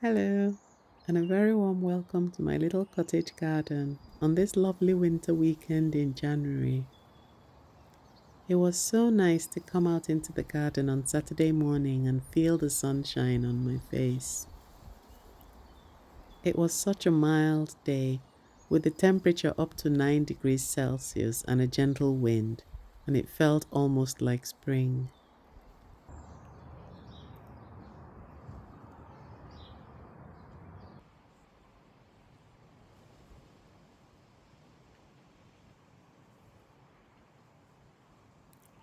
Hello, and a very warm welcome to my little cottage garden on this lovely winter weekend in January. It was so nice to come out into the garden on Saturday morning and feel the sunshine on my face. It was such a mild day with the temperature up to 9 degrees Celsius and a gentle wind, and it felt almost like spring.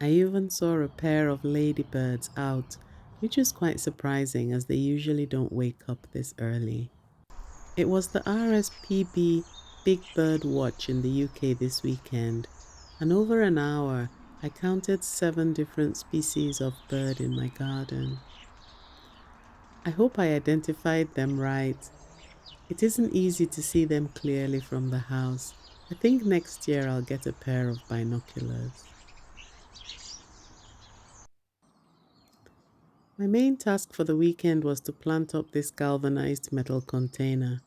I even saw a pair of ladybirds out, which is quite surprising as they usually don't wake up this early. It was the RSPB Big Bird Watch in the UK this weekend, and over an hour I counted 7 different species of bird in my garden. I hope I identified them right. It isn't easy to see them clearly from the house. I think next year I'll get a pair of binoculars. My main task for the weekend was to plant up this galvanized metal container.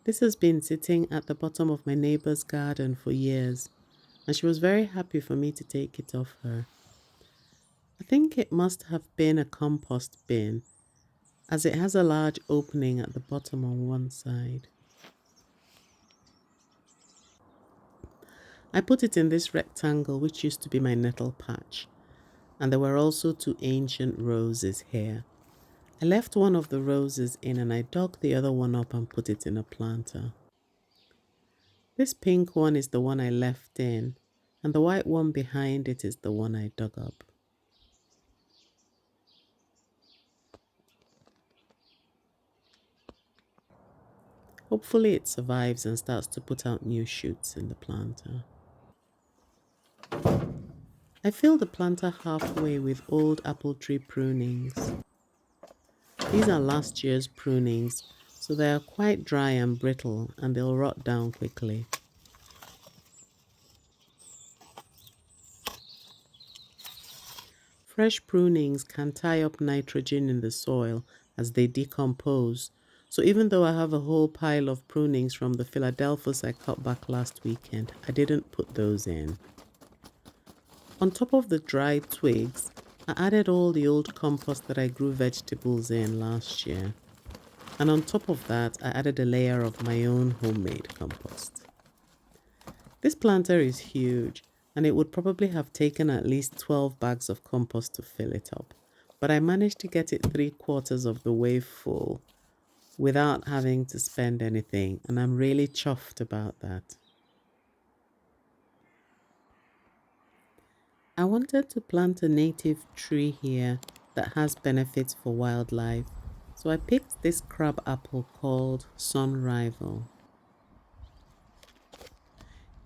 This has been sitting at the bottom of my neighbor's garden for years, and she was very happy for me to take it off her. I think it must have been a compost bin, as it has a large opening at the bottom on one side. I put it in this rectangle which used to be my nettle patch, and there were also two ancient roses here. I left one of the roses in and I dug the other one up and put it in a planter. This pink one is the one I left in, and the white one behind it is the one I dug up. Hopefully it survives and starts to put out new shoots in the planter. I filled the planter halfway with old apple tree prunings. These are last year's prunings, so they are quite dry and brittle and they'll rot down quickly. Fresh prunings can tie up nitrogen in the soil as they decompose, so even though I have a whole pile of prunings from the Philadelphus I cut back last weekend, I didn't put those in. On top of the dried twigs, I added all the old compost that I grew vegetables in last year. And on top of that, I added a layer of my own homemade compost. This planter is huge, and it would probably have taken at least 12 bags of compost to fill it up. But I managed to get it 3/4 of the way full without having to spend anything, and I'm really chuffed about that. I wanted to plant a native tree here that has benefits for wildlife, so I picked this crab apple called Sun Rival.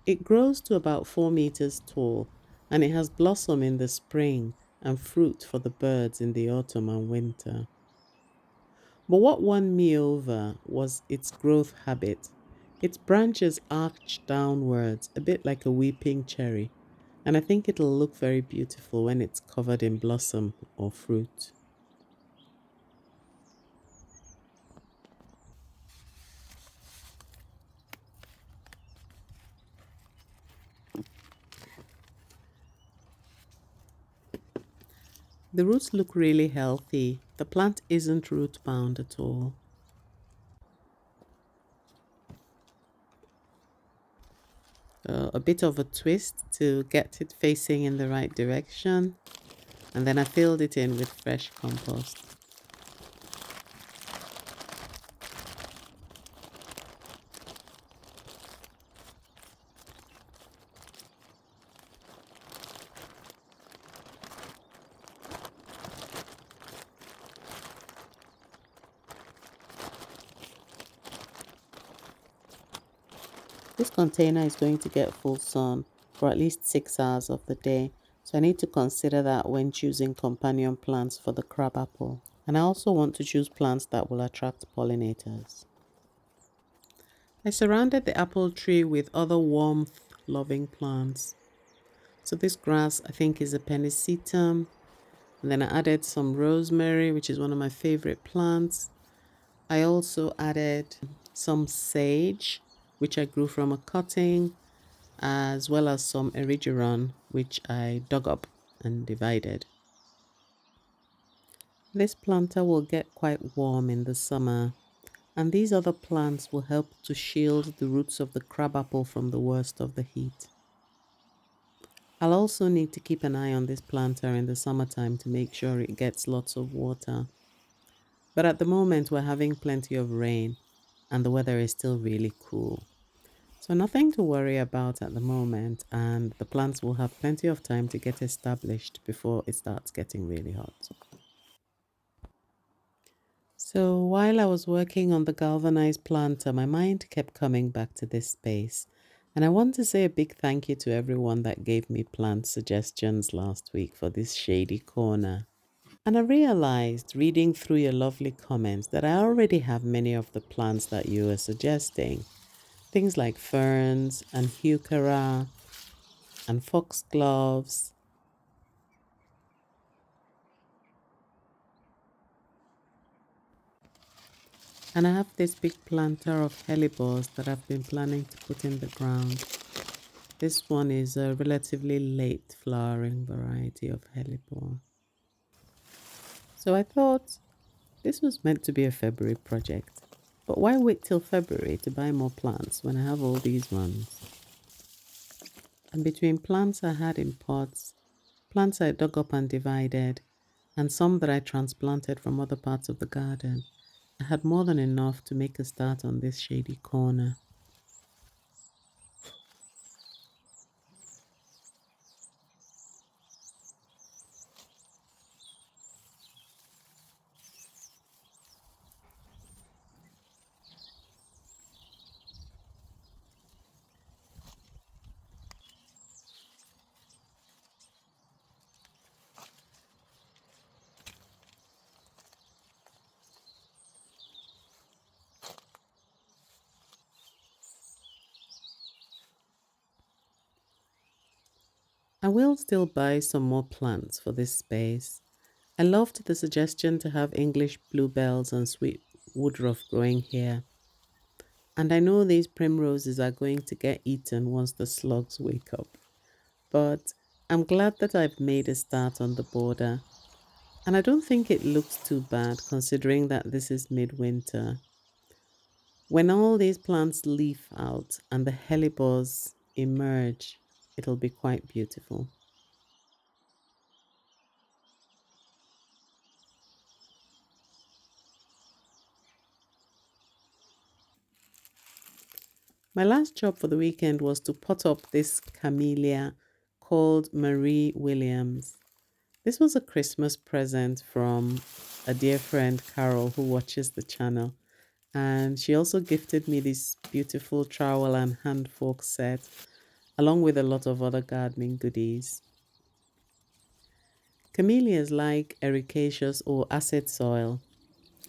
It grows to about 4 meters tall, and it has blossom in the spring and fruit for the birds in the autumn and winter. But what won me over was its growth habit. Its branches arch downwards, a bit like a weeping cherry, and I think it'll look very beautiful when it's covered in blossom or fruit. The roots look really healthy. The plant isn't root bound at all. A bit of a twist to get it facing in the right direction, and then I filled it in with fresh compost. This container is going to get full sun for at least 6 hours of the day, so I need to consider that when choosing companion plants for the crabapple. And I also want to choose plants that will attract pollinators. I surrounded the apple tree with other warmth-loving plants. So this grass I think is a pennisetum, and then I added some rosemary, which is one of my favorite plants. I also added some sage, which I grew from a cutting, as well as some erigeron, which I dug up and divided. This planter will get quite warm in the summer, and these other plants will help to shield the roots of the crabapple from the worst of the heat. I'll also need to keep an eye on this planter in the summertime to make sure it gets lots of water. But at the moment, we're having plenty of rain and the weather is still really cool. So, nothing to worry about at the moment, and the plants will have plenty of time to get established before it starts getting really hot. So, while I was working on the galvanized planter, my mind kept coming back to this space. And I want to say a big thank you to everyone that gave me plant suggestions last week for this shady corner. And I realized, reading through your lovely comments, that I already have many of the plants that you were suggesting. Things like ferns and heuchera and foxgloves. And I have this big planter of hellebores that I've been planning to put in the ground. This one is a relatively late flowering variety of hellebore. So I thought this was meant to be a February project. But why wait till February to buy more plants when I have all these ones? And between plants I had in pots, plants I dug up and divided, and some that I transplanted from other parts of the garden, I had more than enough to make a start on this shady corner. I will still buy some more plants for this space. I loved the suggestion to have English bluebells and sweet woodruff growing here. And I know these primroses are going to get eaten once the slugs wake up. But I'm glad that I've made a start on the border. And I don't think it looks too bad considering that this is midwinter. When all these plants leaf out and the hellebores emerge, it'll be quite beautiful. My last job for the weekend was to pot up this camellia called Marie Williams. This was a Christmas present from a dear friend, Carol, who watches the channel. And she also gifted me this beautiful trowel and hand fork set, along with a lot of other gardening goodies. Camellias like ericaceous or acid soil,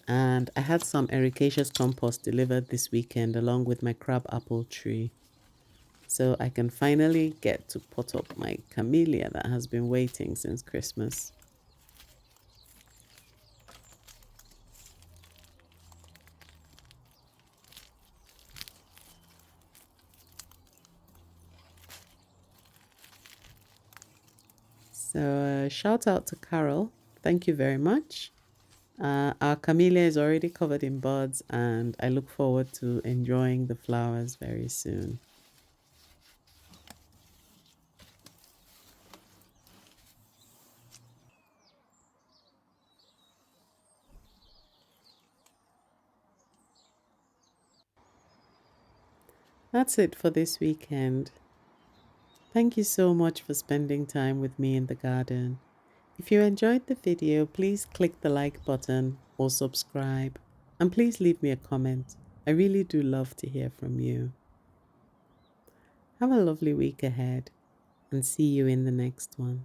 and I had some ericaceous compost delivered this weekend along with my crab apple tree. So I can finally get to pot up my camellia that has been waiting since Christmas. So shout out to Carol. Thank you very much. Our camellia is already covered in buds, and I look forward to enjoying the flowers very soon. That's it for this weekend. Thank you so much for spending time with me in the garden. If you enjoyed the video, please click the like button or subscribe. And please leave me a comment. I really do love to hear from you. Have a lovely week ahead and see you in the next one.